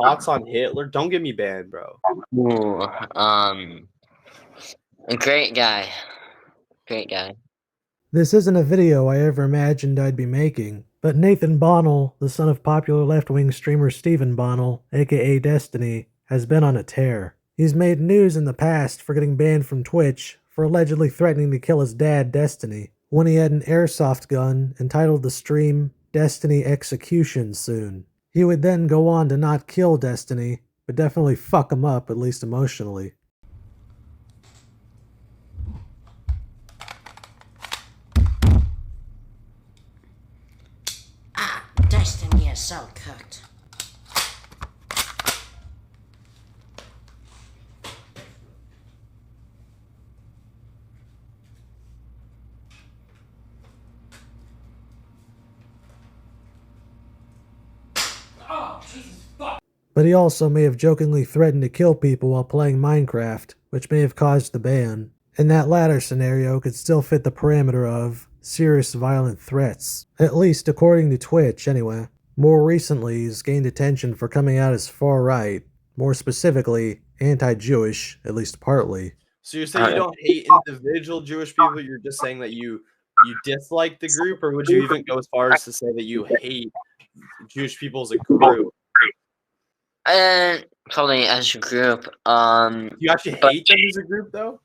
thoughts on Hitler? Don't get me banned, bro. Ooh, a great guy. Great guy. This isn't a video I ever imagined I'd be making, but Nathan Bonnell, the son of popular left-wing streamer Stephen Bonnell, aka Destiny, has been on a tear. He's made news in the past for getting banned from Twitch for allegedly threatening to kill his dad, Destiny, when he had an airsoft gun and titled the stream Destiny Execution Soon. He would then go on to not kill Destiny, but definitely fuck him up, at least emotionally. Destiny is so cooked. Oh, Jesus fuck! But he also may have jokingly threatened to kill people while playing Minecraft, which may have caused the ban. And that latter scenario could still fit the parameter of serious violent threats, at least according to Twitch anyway. More recently, he's gained attention for coming out as far-right, more specifically, anti-Jewish, at least partly. So you're saying you don't hate individual Jewish people, you're just saying that you dislike the group, or would you even go as far as to say that you hate Jewish people as a group? Probably as a group. Do you actually hate them as a group, though?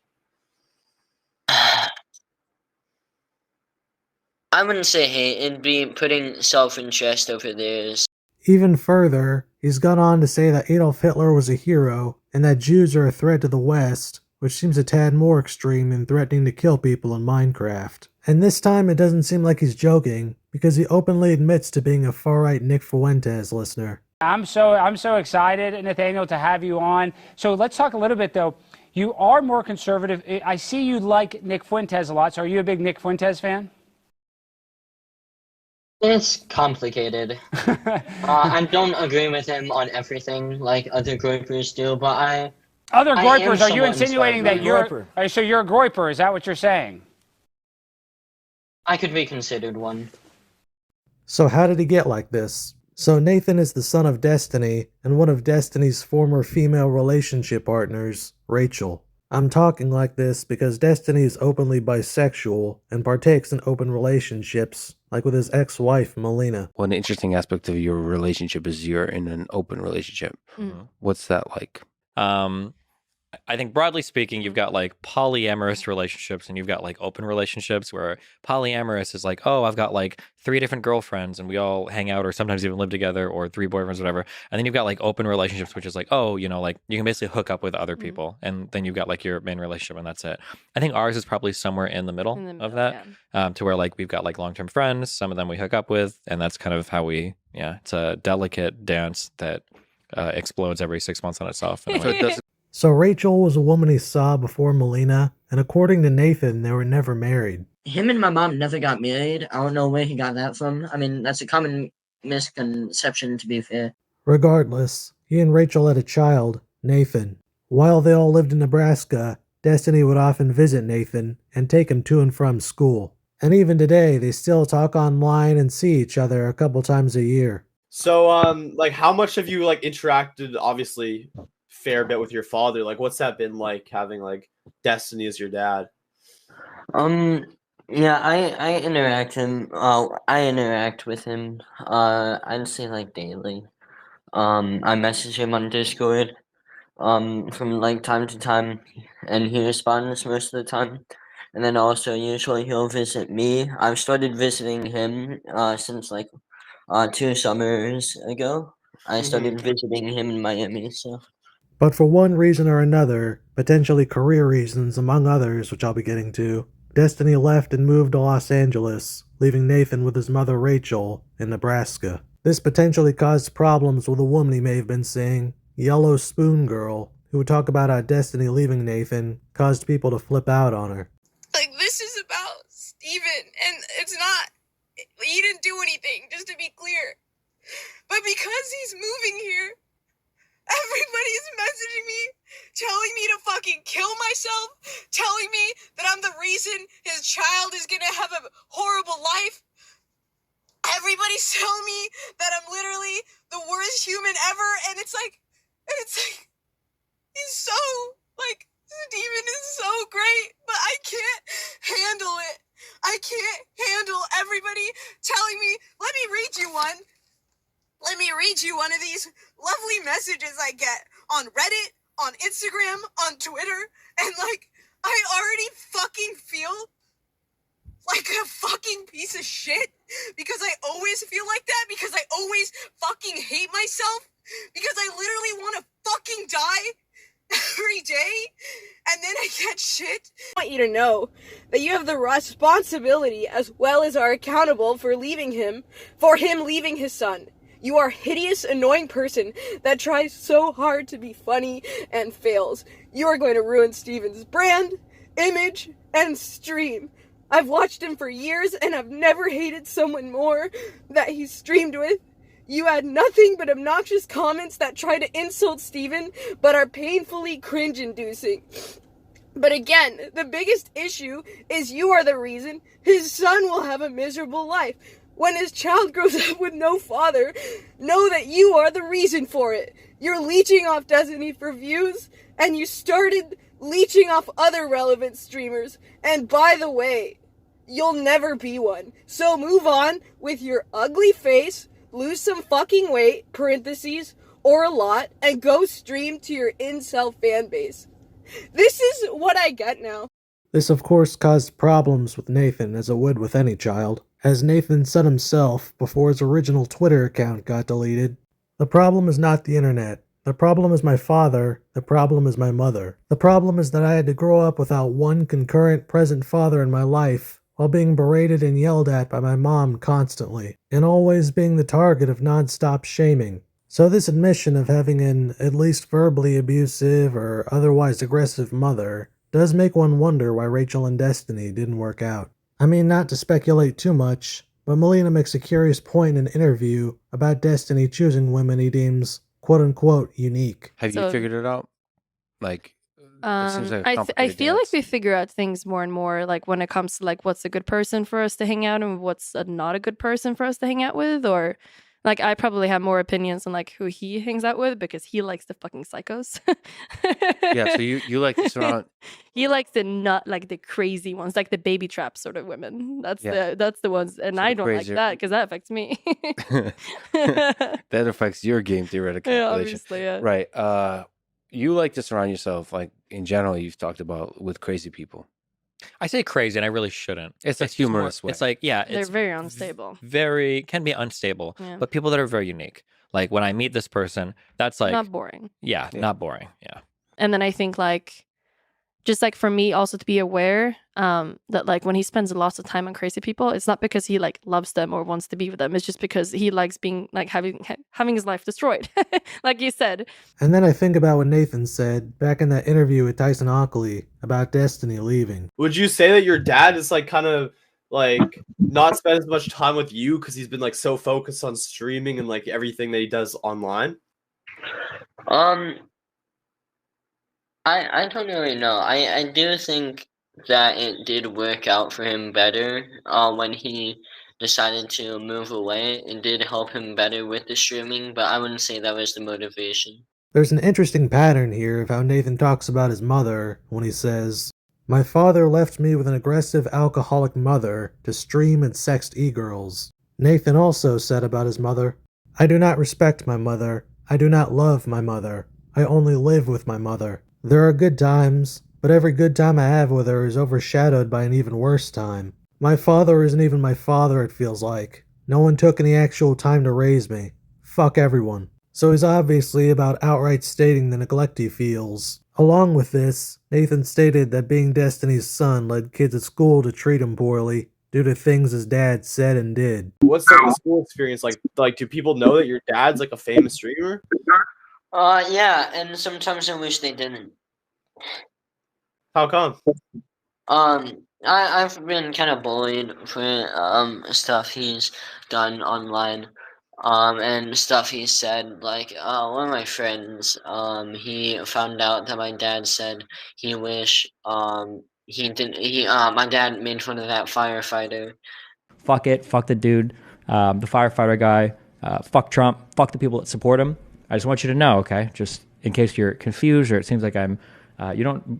I wouldn't say hate. It'd be putting self-interest over theirs. Even further, he's gone on to say that Adolf Hitler was a hero, and that Jews are a threat to the West, which seems a tad more extreme than threatening to kill people in Minecraft. And this time it doesn't seem like he's joking, because he openly admits to being a far-right Nick Fuentes listener. I'm so excited, Nathaniel, to have you on. So let's talk a little bit, though. You are more conservative. I see you like Nick Fuentes a lot. So are you a big Nick Fuentes fan? It's complicated. I don't agree with him on everything like other groypers do, but Other groypers, are you insinuating that you're... So you're a groyper, is that what you're saying? I could be considered one. So how did he get like this? So Nathan is the son of Destiny, and one of Destiny's former female relationship partners, Rachel. I'm talking like this because Destiny is openly bisexual and partakes in open relationships, like with his ex-wife, Melina. One interesting aspect of your relationship is you're in an open relationship. What's that like? I think broadly speaking, you've got like polyamorous relationships and you've got like open relationships, where polyamorous is like, oh, I've got like 3 different girlfriends and we all hang out or sometimes even live together, or 3 boyfriends, whatever. And then you've got like open relationships, which is like, oh, you know, like you can basically hook up with other people, and then you've got like your main relationship and that's it. I think ours is probably somewhere in the middle, of that, to where like we've got like long-term friends, some of them we hook up with, and that's kind of how we, it's a delicate dance that explodes every 6 months on itself. So Rachel was a woman he saw before Melina, and according to Nathan, they were never married. Him and my mom never got married. I don't know where he got that from. I mean, that's a common misconception, to be fair. Regardless, he and Rachel had a child, Nathan. While they all lived in Nebraska, Destiny would often visit Nathan and take him to and from school. And even today, they still talk online and see each other a couple times a year. So, like, how much have you, like, interacted, obviously, fair bit with your father? Like, what's that been like, having, like, Destiny as your dad? Yeah, I interact with him, I'd say, like, daily. I message him on Discord, from, like, time to time, and he responds most of the time. And then also, usually he'll visit me. I've started visiting him, since, like, 2 summers ago. I started visiting him in Miami, so... But for one reason or another, potentially career reasons among others, which I'll be getting to, Destiny left and moved to Los Angeles, leaving Nathan with his mother Rachel in Nebraska. This potentially caused problems with a woman he may have been seeing, Yellow Spoon Girl, who would talk about how Destiny leaving Nathan caused people to flip out on her. Like, this is about Steven, and it's not, he didn't do anything, just to be clear. But because he's moving here, everybody's messaging me, telling me to fucking kill myself, telling me that I'm the reason his child is gonna have a horrible life. everybody's telling me that I'm literally the worst human ever, and it's like, he's so, like, Steven is so great, but I can't handle it. I can't handle everybody telling me, let me read you one. Let me read you one of these lovely messages I get on Reddit, on Instagram, on Twitter, and like, I already fucking feel like a fucking piece of shit because I always feel like that, because I always fucking hate myself, because I literally want to fucking die every day, and then I get shit. I want you to know that you have the responsibility as well as are accountable for him leaving his son. You are a hideous, annoying person that tries so hard to be funny and fails. You are going to ruin Steven's brand, image, and stream. I've watched him for years and I've never hated someone more that he streamed with. You had nothing but obnoxious comments that try to insult Steven, but are painfully cringe-inducing. But again, the biggest issue is you are the reason his son will have a miserable life. When his child grows up with no father, know that you are the reason for it. You're leeching off Destiny for views, and you started leeching off other relevant streamers. And by the way, you'll never be one. So move on with your ugly face, lose some fucking weight, parentheses, or a lot, and go stream to your incel fan base. This is what I get now. This, of course, caused problems with Nathan, as it would with any child. As Nathan said himself before his original Twitter account got deleted, the problem is not the internet. The problem is my father. The problem is my mother. The problem is that I had to grow up without one concurrent present father in my life, while being berated and yelled at by my mom constantly, and always being the target of non-stop shaming. So this admission of having an at least verbally abusive or otherwise aggressive mother does make one wonder why Rachel and Destiny didn't work out. I mean, not to speculate too much, but Melina makes a curious point in an interview about Destiny choosing women he deems quote-unquote unique. Have you figured it out? Like, it seems like a I complicated feel like dance. we figure out things more and more, like when it comes to like what's a good person for us to hang out and what's not a good person for us to hang out with, or like I probably have more opinions on like who he hangs out with because he likes the fucking psychos. Yeah, so you like to surround. He likes the not like the crazy ones, like the baby trap sort of women. That's the ones, and So I the don't like crazier- that because that affects me. That affects your game theory Yeah, calculation. obviously, yeah. Right. You like to surround yourself, like in general, you've talked about, with crazy people. I say crazy, and I really shouldn't. It's a just more- humorous way. It's like, yeah, They're it's very unstable. can be unstable, Yeah. but people that are very unique. Like when I meet this person, that's like, Not boring. yeah, not boring. Yeah. And then I think like just like for me also to be aware that like when he spends lots of time on crazy people, it's not because he like loves them or wants to be with them. It's just because he likes being like having his life destroyed, like you said. And then I think about what Nathan said back in that interview with Tyson Ockley about Destiny leaving. Would you say that your dad is like kind of like not spend as much time with you because he's been like so focused on streaming and like everything that he does online? I don't really know. I do think that it did work out for him better when he decided to move away. It did help him better with the streaming, but I wouldn't say that was the motivation. There's an interesting pattern here of how Nathan talks about his mother when he says, "My father left me with an aggressive alcoholic mother to stream and sext e-girls." Nathan also said about his mother, "I do not respect my mother. I do not love my mother. I only live with my mother. There are good times, but every good time I have with her is overshadowed by an even worse time. My father isn't even my father, it feels like. No one took any actual time to raise me. Fuck everyone." So he's obviously about outright stating the neglect he feels. Along with this, Nathan stated that being Destiny's son led kids at school to treat him poorly due to things his dad said and did. What's like the school experience like? Like, do people know that your dad's like a famous streamer? Yeah, and sometimes I wish they didn't. How come? I've been kind of bullied for stuff he's done online, and stuff he said. Like one of my friends, he found out that my dad said he wish he didn't. My dad made fun of that firefighter. Fuck it, fuck the dude. the firefighter guy, fuck Trump, fuck the people that support him. I just want you to know, okay, just in case you're confused or it seems like I'm,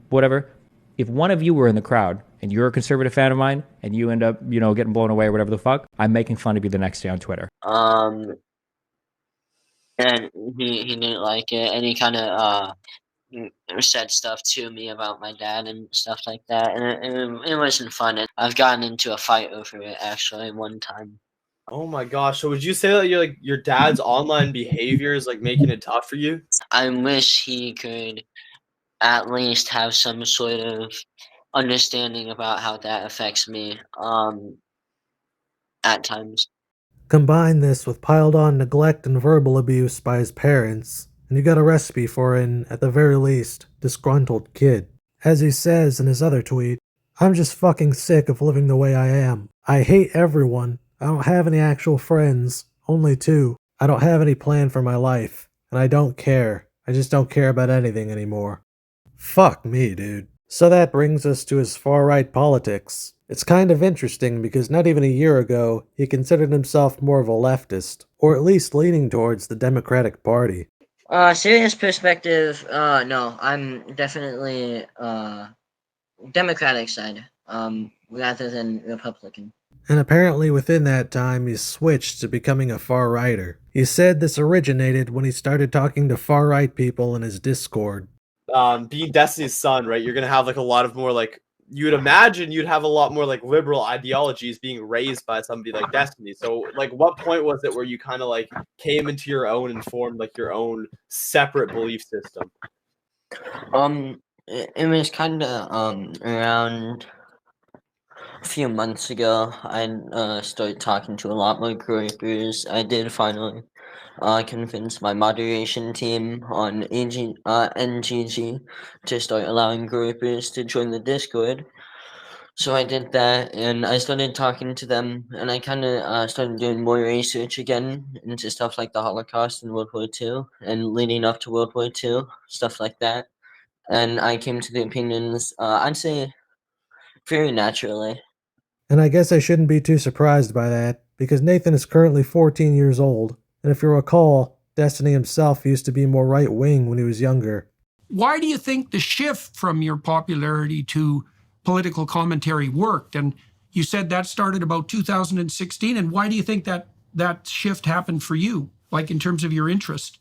whatever. If one of you were in the crowd and you're a conservative fan of mine and you end up, getting blown away or whatever the fuck, I'm making fun of you the next day on Twitter. And he didn't like it, and he kind of said stuff to me about my dad and stuff like that, and it wasn't fun. And I've gotten into a fight over it actually one time. Oh my gosh! So would you say that your dad's online behavior is like making it tough for you? I wish he could at least have some sort of understanding about how that affects me at times. Combine this with piled on neglect and verbal abuse by his parents, and you got a recipe for an, at the very least, disgruntled kid. As he says in his other tweet, I'm just fucking sick of living the way I am. I hate everyone. I don't have any actual friends, only 2. I don't have any plan for my life, and I don't care. I just don't care about anything anymore. Fuck me, dude. So that brings us to his far-right politics. It's kind of interesting because not even a year ago, he considered himself more of a leftist, or at least leaning towards the Democratic Party. Serious perspective, no, I'm definitely, Democratic side, rather than Republican. And apparently within that time, he switched to becoming a far-righter. He said this originated when he started talking to far-right people in his Discord. Being Destiny's son, right? You're gonna have like a lot of more like you would imagine you'd have a lot more like liberal ideologies being raised by somebody like Destiny. So like what point was it where you kind of like came into your own and formed like your own separate belief system? It was kind of around a few months ago. I started talking to a lot more groupers. I did finally convince my moderation team on NGG to start allowing groupers to join the Discord. So I did that, and I started talking to them, and I kind of started doing more research again into stuff like the Holocaust and World War II, and leading up to World War II, stuff like that. And I came to the opinions, I'd say, very naturally. And I guess I shouldn't be too surprised by that, because Nathan is currently 14 years old, and if you recall, Destiny himself used to be more right-wing when he was younger. Why do you think the shift from your popularity to political commentary worked? And you said that started about 2016, and why do you think that shift happened for you, like in terms of your interest?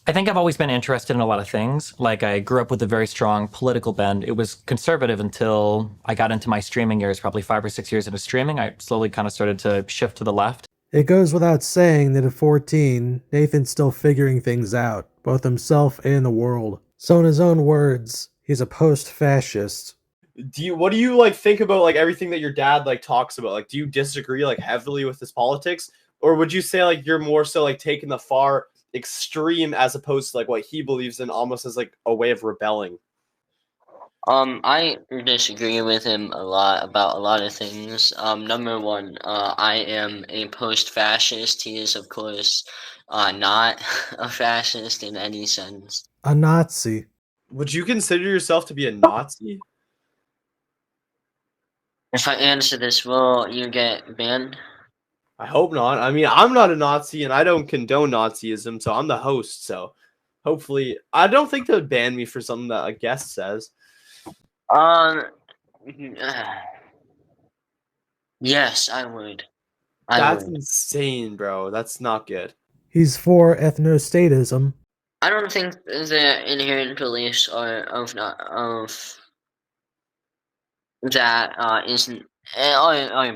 I think I've always been interested in a lot of things. Like I grew up with a very strong political bend. It was conservative until I got into my streaming years, probably 5 or 6 years into streaming. I slowly kind of started to shift to the left. It goes without saying that at 14, Nathan's still figuring things out, both himself and the world. So in his own words, he's a post-fascist. What do you like think about like everything that your dad like talks about? Like do you disagree like heavily with his politics? Or would you say like you're more so like taking the far extreme as opposed to like what he believes in almost as like a way of rebelling? I disagree with him a lot about a lot of things. Number one, I am a post-fascist. He is, of course, not a fascist in any sense. A Nazi. Would you consider yourself to be a Nazi? If I answer this, will you get banned? I hope not. I mean, I'm not a Nazi and I don't condone Nazism, so I'm the host, so hopefully I don't think they'll ban me for something that a guest says. Yes, I would. That's insane, bro. That's not good. He's for ethnostatism. I don't think the inherent beliefs are aren't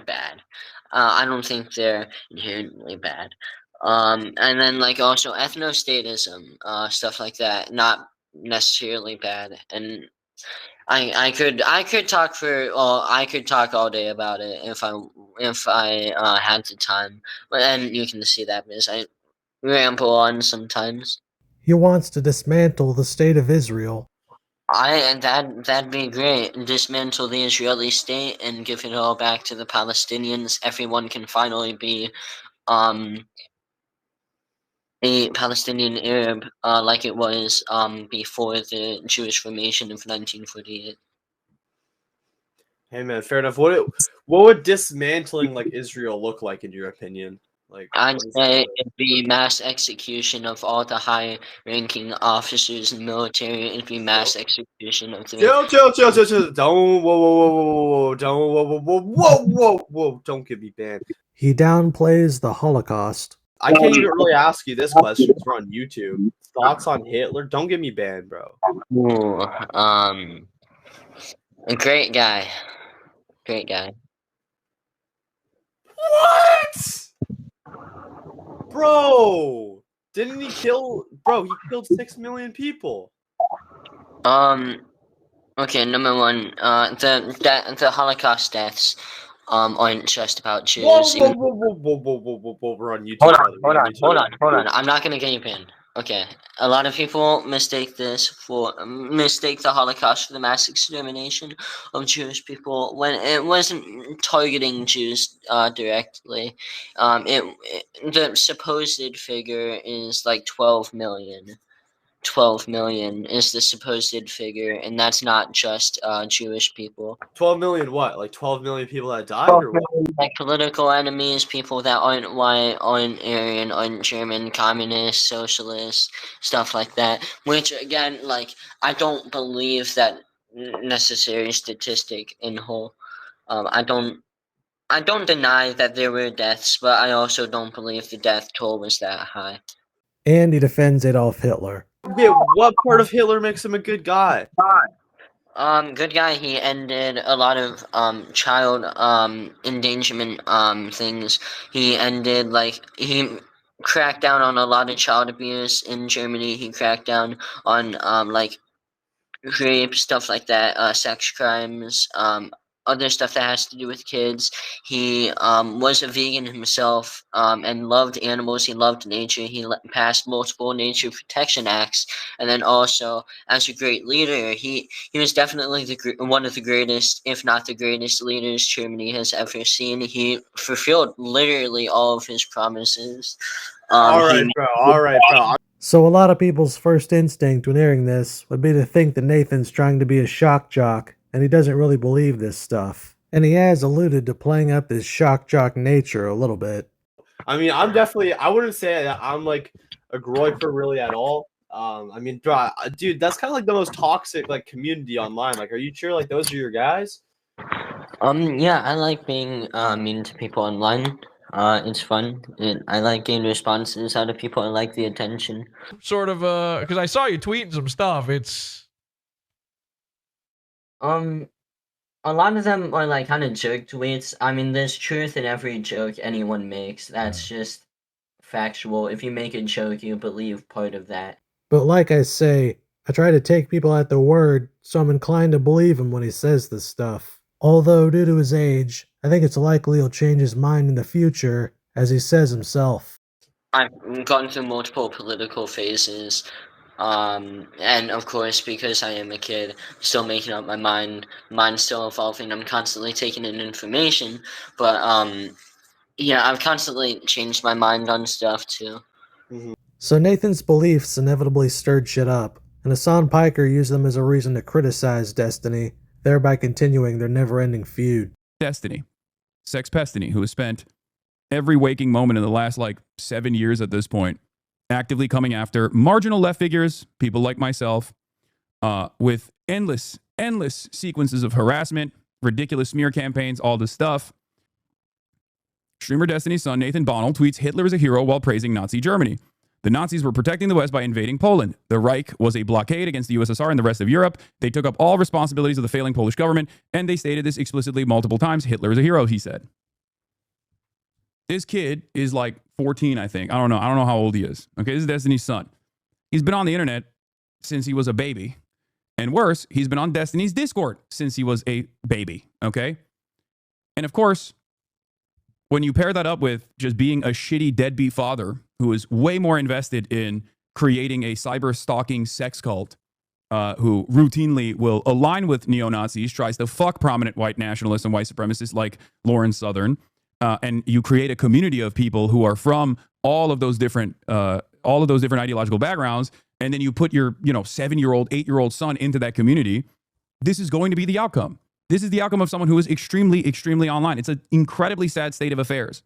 bad. I don't think they're inherently bad. And then like also ethnostatism, stuff like that, not necessarily bad. And I could talk I could talk all day about it if I had the time. And you can see that because I ramble on sometimes. He wants to dismantle the state of Israel. That'd be great. Dismantle the Israeli state and give it all back to the Palestinians. Everyone can finally be a Palestinian Arab, like it was before the Jewish formation of 1948. Hey man, fair enough. What would dismantling like Israel look like in your opinion? Like, I'd what is say that? it'd be mass execution of all the high-ranking officers in the military. It'd be mass execution of the. Chill. Don't, whoa, don't, whoa, don't get me banned. He downplays the Holocaust. I can't even really ask you this question because we're on YouTube. Thoughts on Hitler? Don't get me banned, bro. Ooh, a great guy. Great guy. What? Bro, didn't he kill? Bro, he killed 6 million people. Okay, number one, the Holocaust deaths aren't just about Jews. Whoa, we're on YouTube. Hold on. I'm not gonna get you pinned. Okay, a lot of people mistake the Holocaust for the mass extermination of Jewish people when it wasn't targeting Jews directly. The supposed figure is like 12 million. 12 million is the supposed figure, and that's not just Jewish people. 12 million what? Like 12 million people that died, or what? Like political enemies, people that aren't white, aren't Aryan, aren't German, communist, socialist, stuff like that. Which again, like, I don't believe that necessary statistic in whole. I don't deny that there were deaths, but I also don't believe the death toll was that high. And he defends Adolf Hitler. Wait, what part of Hitler makes him a good guy? Good guy. He ended a lot of child endangerment things. He ended, like, he cracked down on a lot of child abuse in Germany. He cracked down on like rape, stuff like that, sex crimes, other stuff that has to do with kids. He was a vegan himself and loved animals. He loved nature. He passed multiple nature protection acts, and then also as a great leader, he was definitely one of the greatest, if not the greatest, leaders Germany has ever seen. He fulfilled literally all of his promises. All right, bro. So a lot of people's first instinct when hearing this would be to think that Nathan's trying to be a shock jock, and he doesn't really believe this stuff. And he has alluded to playing up his shock jock nature a little bit. I mean, I wouldn't say that I'm like a Groyper really at all. I mean, bro, dude, that's kind of like the most toxic like community online. Like, are you sure like those are your guys? Yeah, I like being mean to people online. It's fun. I like getting responses out of people. I like the attention. Sort of, because I saw you tweeting some stuff. It's a lot of them are like kind of joke tweets. I mean, there's truth in every joke anyone makes. That's just factual. If you make a joke, you believe part of that. But like I say, I try to take people at their word, so I'm inclined to believe him when he says this stuff. Although, due to his age, I think it's likely he'll change his mind in the future, as he says himself. I've gone through multiple political phases, and of course, because I am a kid, I'm still making up my mind. Mine's still evolving. I'm constantly taking in information, but yeah, I've constantly changed my mind on stuff too. So Nathan's beliefs inevitably stirred shit up, and Hassan Piker used them as a reason to criticize Destiny, thereby continuing their never-ending feud. Destiny, Sexpestiny, who has spent every waking moment in the last, 7 years at this point, actively coming after marginal left figures, people like myself, with endless sequences of harassment, ridiculous smear campaigns, all this stuff. Streamer Destiny's son, Nathan Bonnell, tweets, Hitler is a hero while praising Nazi Germany. The Nazis were protecting the West by invading Poland. The Reich was a blockade against the USSR and the rest of Europe. They took up all responsibilities of the failing Polish government, and they stated this explicitly multiple times. Hitler is a hero, he said. This kid is 14, I think. I don't know how old he is. Okay, this is Destiny's son. He's been on the internet since he was a baby. And worse, he's been on Destiny's Discord since he was a baby. Okay? And of course, when you pair that up with just being a shitty deadbeat father who is way more invested in creating a cyber stalking sex cult, who routinely will align with neo-Nazis, tries to fuck prominent white nationalists and white supremacists like Lauren Southern, and you create a community of people who are from all of those different ideological backgrounds, and then you put your 7-year-old, 8-year-old son into that community, this is going to be the outcome. This is the outcome of someone who is extremely, extremely online. It's an incredibly sad state of affairs.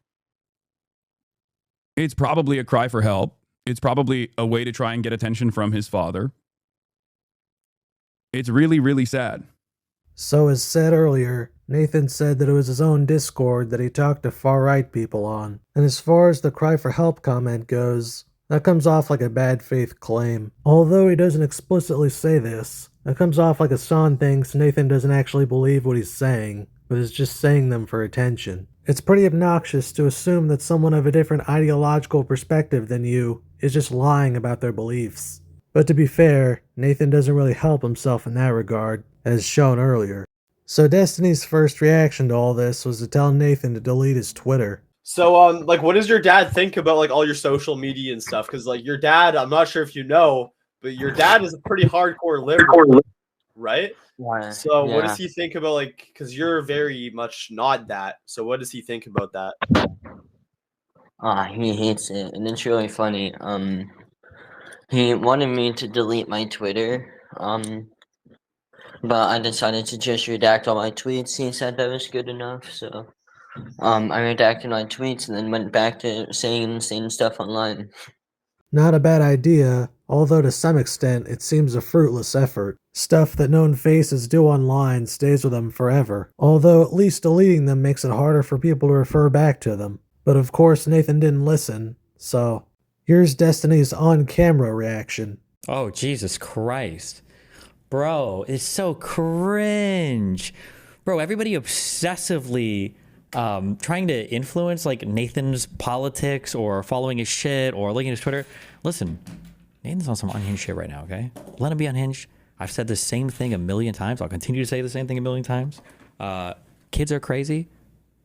It's probably a cry for help. It's probably a way to try and get attention from his father. It's really, really sad. So, as said earlier, Nathan said that it was his own Discord that he talked to far-right people on. And as far as the cry for help comment goes, that comes off like a bad faith claim. Although he doesn't explicitly say this, it comes off like Hassan thinks Nathan doesn't actually believe what he's saying, but is just saying them for attention. It's pretty obnoxious to assume that someone of a different ideological perspective than you is just lying about their beliefs. But to be fair, Nathan doesn't really help himself in that regard, as shown earlier. So Destiny's first reaction to all this was to tell Nathan to delete his Twitter. So, like, what does your dad think about, like, all your social media and stuff? Because, like, your dad, I'm not sure if you know, but your dad is a pretty hardcore liberal, right? Yeah, So, what yeah. does he think about, like, because you're very much not that. So, what does he think about that? He hates it, and it's really funny. He wanted me to delete my Twitter, but I decided to just redact all my tweets. He said that was good enough, so I redacted my tweets and then went back to saying insane stuff online. Not a bad idea, although to some extent it seems a fruitless effort. Stuff that known faces do online stays with them forever, although at least deleting them makes it harder for people to refer back to them. But of course Nathan didn't listen, so here's Destiny's on-camera reaction. Oh, Jesus Christ. Bro, it's so cringe. Bro, everybody obsessively trying to influence like Nathan's politics or following his shit or looking at his Twitter. Listen, Nathan's on some unhinged shit right now, okay? Let him be unhinged. I've said the same thing a million times. I'll continue to say the same thing a million times. Kids are crazy.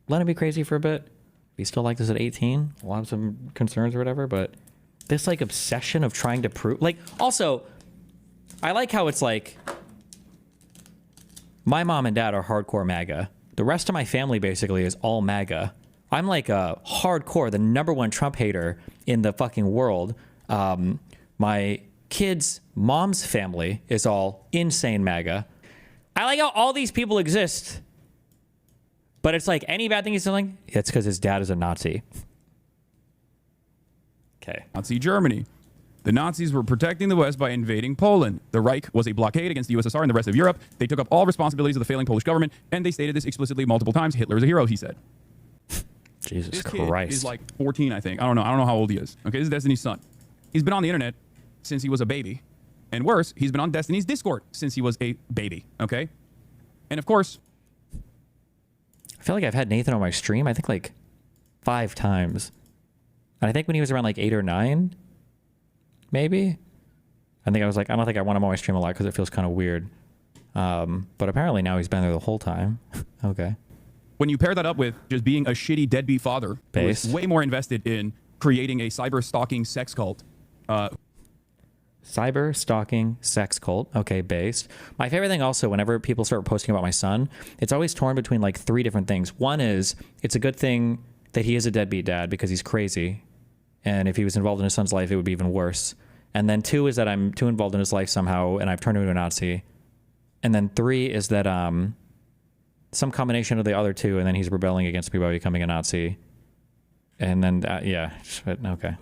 Let him be crazy for a bit. If he's still like this at 18, we'll have some concerns or whatever, but this like obsession of trying to prove, like, also, I like how it's like, my mom and dad are hardcore MAGA. The rest of my family basically is all MAGA. I'm like a hardcore, the #1 Trump hater in the fucking world. My kids' mom's family is all insane MAGA. I like how all these people exist, but it's like any bad thing he's doing, it's because his dad is a Nazi. Okay. Nazi Germany. The Nazis were protecting the West by invading Poland. The Reich was a blockade against the USSR and the rest of Europe. They took up all responsibilities of the failing Polish government, and they stated this explicitly multiple times. Hitler is a hero, he said. Jesus This Christ. kid is like 14, I think. I don't know how old he is. Okay, this is Destiny's son. He's been on the internet since he was a baby. And worse, he's been on Destiny's Discord since he was a baby, okay? And of course... I feel like I've had Nathan on my stream, I think like 5 times. And I think when he was around like 8 or 9, maybe? I think I was like, I don't think I want him on my stream a lot because it feels kind of weird. But apparently now he's been there the whole time. Okay. When you pair that up with just being a shitty deadbeat father who is Based. way more invested in creating a cyber stalking sex cult. Cyber stalking sex cult. Okay, based. My favorite thing also, whenever people start posting about my son, it's always torn between like 3 different things. One is, it's a good thing that he is a deadbeat dad because he's crazy. And if he was involved in his son's life, it would be even worse. And then 2 is that I'm too involved in his life somehow and I've turned him into a Nazi. And then 3 is that some combination of the other 2, and then he's rebelling against me by becoming a Nazi. And then, yeah, okay.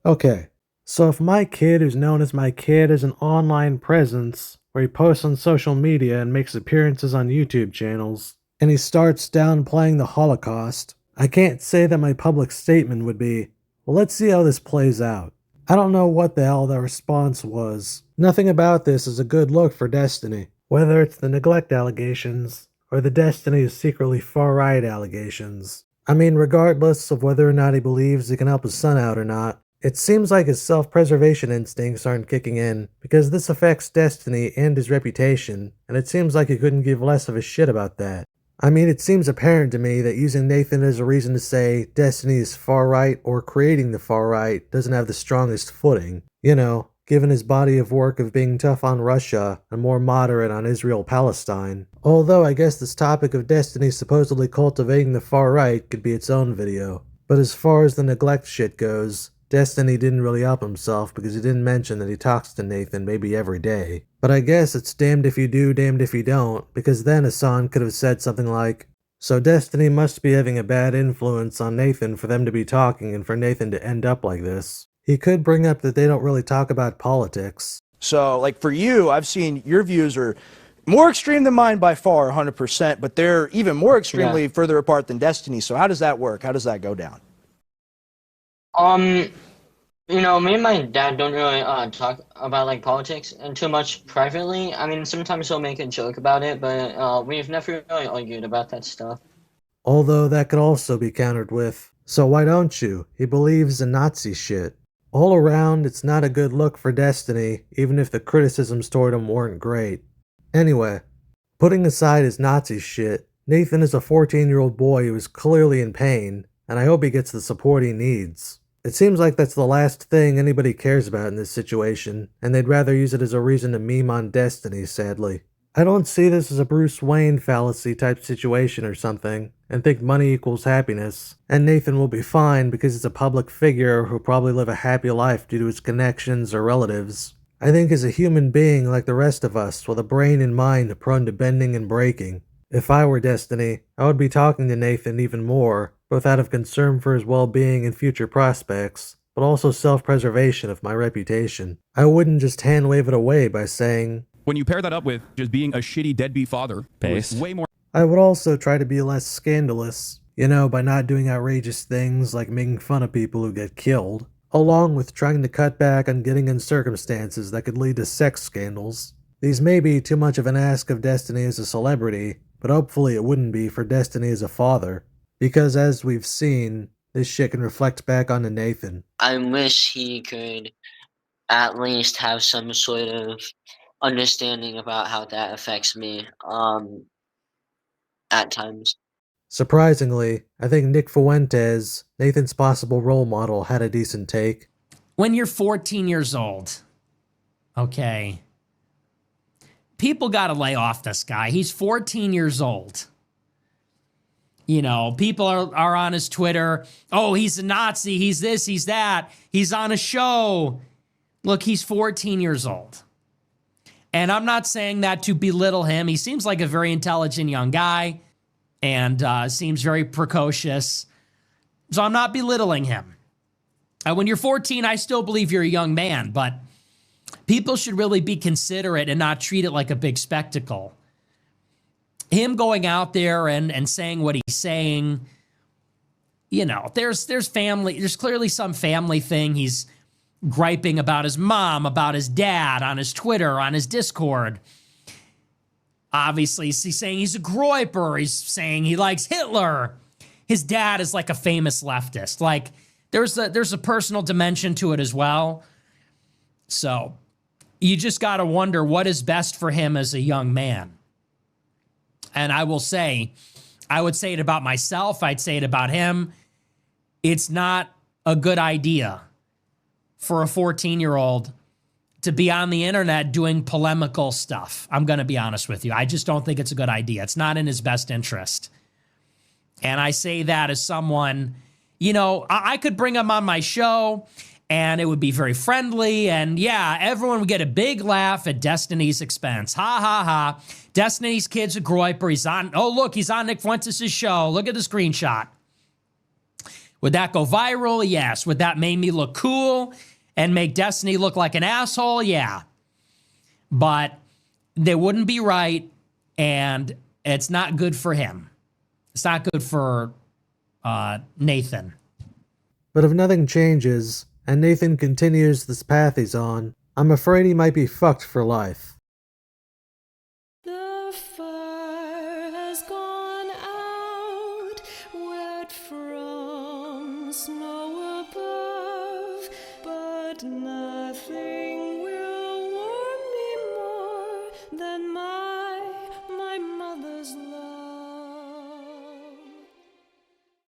Okay, so if my kid who's known as my kid is an online presence where he posts on social media and makes appearances on YouTube channels, and he starts downplaying the Holocaust, I can't say that my public statement would be, well, let's see how this plays out. I don't know what the hell the response was. Nothing about this is a good look for Destiny, whether it's the neglect allegations or the Destiny's secretly far-right allegations. I mean, regardless of whether or not he believes he can help his son out or not, it seems like his self-preservation instincts aren't kicking in, because this affects Destiny and his reputation, and it seems like he couldn't give less of a shit about that. I mean, it seems apparent to me that using Nathan as a reason to say Destiny is far-right or creating the far-right doesn't have the strongest footing. You know, given his body of work of being tough on Russia and more moderate on Israel-Palestine. Although I guess this topic of Destiny supposedly cultivating the far-right could be its own video. But as far as the neglect shit goes, Destiny didn't really up himself because he didn't mention that he talks to Nathan maybe every day. But I guess it's damned if you do, damned if you don't, because then Hassan could have said something like, So Destiny must be having a bad influence on Nathan for them to be talking and for Nathan to end up like this. He could bring up that they don't really talk about politics. So, like for you, I've seen your views are more extreme than mine by far, 100%, but they're even more extremely further apart than Destiny. So how does that work? How does that go down? You know, me and my dad don't really talk about like politics and too much privately. I mean, sometimes he'll make a joke about it, but we've never really argued about that stuff. Although that could also be countered with, so why don't you? He believes in Nazi shit. All around, it's not a good look for Destiny, even if the criticisms toward him weren't great. Anyway, putting aside his Nazi shit, Nathan is a 14-year-old boy who is clearly in pain, and I hope he gets the support he needs. It seems like that's the last thing anybody cares about in this situation, and they'd rather use it as a reason to meme on Destiny, sadly. I don't see this as a Bruce Wayne fallacy type situation or something, and think money equals happiness, and Nathan will be fine because he's a public figure who'll probably live a happy life due to his connections or relatives. I think he's a human being like the rest of us, with a brain and mind prone to bending and breaking. If I were Destiny, I would be talking to Nathan even more, both out of concern for his well-being and future prospects, but also self-preservation of my reputation. I wouldn't just hand-wave it away by saying, When you pair that up with just being a shitty deadbeat father, Pace. way more. I would also try to be less scandalous, by not doing outrageous things like making fun of people who get killed, along with trying to cut back on getting in circumstances that could lead to sex scandals. These may be too much of an ask of Destiny as a celebrity, but hopefully it wouldn't be for Destiny as a father, because as we've seen, this shit can reflect back onto Nathan. I wish he could at least have some sort of understanding about how that affects me at times. Surprisingly, I think Nick Fuentes, Nathan's possible role model, had a decent take. When you're 14 years old, okay, people got to lay off this guy. He's 14 years old. People are on his Twitter. Oh, he's a Nazi. He's this, he's that. He's on a show. Look, he's 14 years old. And I'm not saying that to belittle him. He seems like a very intelligent young guy and seems very precocious. So I'm not belittling him. When you're 14, I still believe you're a young man, but people should really be considerate and not treat it like a big spectacle. Him going out there and saying what he's saying, there's family, there's clearly some family thing. He's griping about his mom, about his dad on his Twitter, on his Discord. Obviously, he's saying he's a groiper. He's saying he likes Hitler. His dad is like a famous leftist. Like, there's a personal dimension to it as well. So you just got to wonder what is best for him as a young man. And I would say it about myself. I'd say it about him. It's not a good idea for a 14-year-old to be on the internet doing polemical stuff. I'm going to be honest with you. I just don't think it's a good idea. It's not in his best interest. And I say that as someone, I could bring him on my show and it would be very friendly. And yeah, everyone would get a big laugh at Destiny's expense. Ha, ha, ha. Destiny's kid's a groiper. He's on Nick Fuentes' show. Look at the screenshot. Would that go viral? Yes. Would that make me look cool and make Destiny look like an asshole? Yeah. But they wouldn't be right, and it's not good for him. It's not good for Nathan. But if nothing changes, and Nathan continues this path he's on, I'm afraid he might be fucked for life. The fire has gone out, wet from snow above, but nothing will warm me more than my